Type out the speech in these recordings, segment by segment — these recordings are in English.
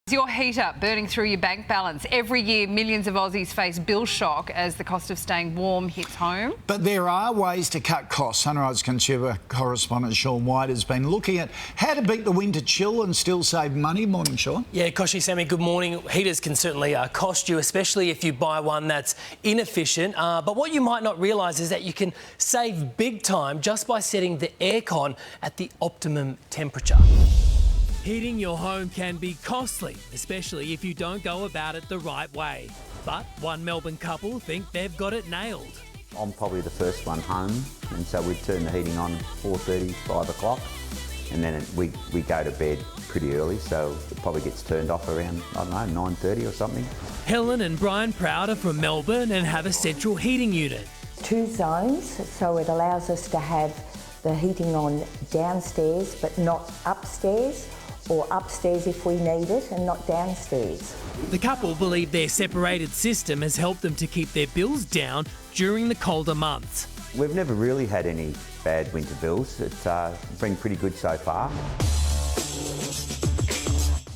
Your heater burning through your bank balance. Every year, millions of Aussies face bill shock as the cost of staying warm hits home. But there are ways to cut costs. Sunrise Consumer correspondent Sean White has been looking at how to beat the winter chill and still save money. Morning, Sean. Yeah, Koshi, Sammy, good morning. Heaters can certainly cost you, especially if you buy one that's inefficient. But what you might not realise is that you can save big time just by setting the aircon at the optimum temperature. Heating your home can be costly, especially if you don't go about it the right way. But one Melbourne couple think they've got it nailed. I'm probably the first one home, and so we turn the heating on 4:30, 5 o'clock, and then we go to bed pretty early, so it probably gets turned off around, I don't know, 9:30 or something. Helen and Brian Proud are from Melbourne and have a central heating unit. 2 zones, so it allows us to have the heating on downstairs but not upstairs, or upstairs if we need it and not downstairs. The couple believe their separated system has helped them to keep their bills down during the colder months. We've never really had any bad winter bills. It's been pretty good so far.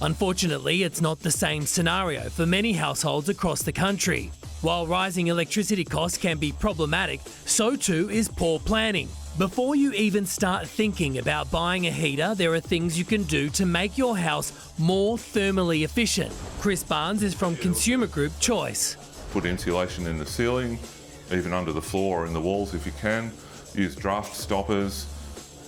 Unfortunately, it's not the same scenario for many households across the country. While rising electricity costs can be problematic, so too is poor planning. Before you even start thinking about buying a heater, there are things you can do to make your house more thermally efficient. Chris Barnes is from consumer group Choice. Put insulation in the ceiling, even under the floor or in the walls if you can. Use draft stoppers.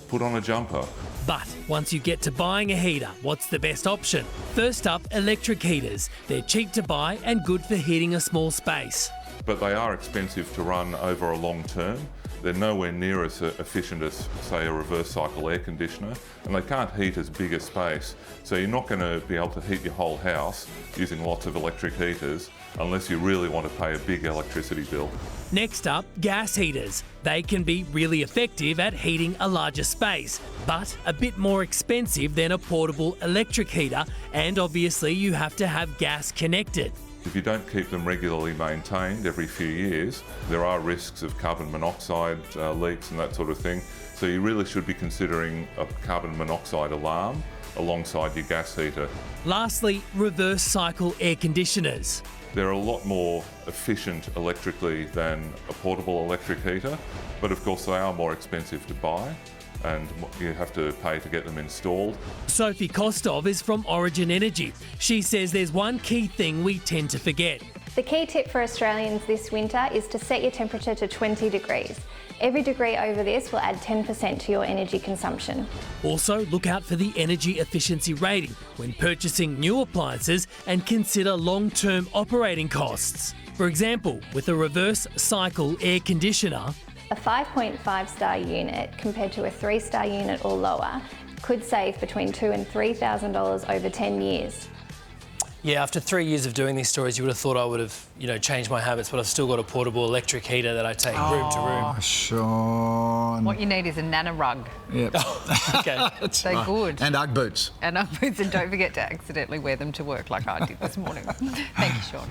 Put on a jumper. But once you get to buying a heater, what's the best option? First up, electric heaters. They're cheap to buy and good for heating a small space. But they are expensive to run over a long term. They're nowhere near as efficient as, say, a reverse cycle air conditioner, and they can't heat as big a space. So you're not going to be able to heat your whole house using lots of electric heaters unless you really want to pay a big electricity bill. Next up, gas heaters. They can be really effective at heating a larger space, but a bit more expensive than a portable electric heater, and obviously you have to have gas connected. If you don't keep them regularly maintained every few years, there are risks of carbon monoxide leaks and that sort of thing. So you really should be considering a carbon monoxide alarm alongside your gas heater. Lastly, reverse cycle air conditioners. They're a lot more efficient electrically than a portable electric heater, but of course they are more expensive to buy, and you have to pay to get them installed. Sophie Kostov is from Origin Energy. She says there's one key thing we tend to forget. The key tip for Australians this winter is to set your temperature to 20 degrees. Every degree over this will add 10% to your energy consumption. Also, look out for the energy efficiency rating when purchasing new appliances and consider long-term operating costs. For example, with a reverse cycle air conditioner, A 5.5-star unit compared to a 3-star unit or lower could save between $2,000 and $3,000 over 10 years. Yeah, after 3 years of doing these stories, you would have thought I would have, changed my habits, but I've still got a portable electric heater that I take room to room. Oh, Sean. What you need is a Nana rug. Yep. Okay. They're good. And Ugg boots. And Ugg boots, and don't forget to accidentally wear them to work like I did this morning. Thank you, Sean.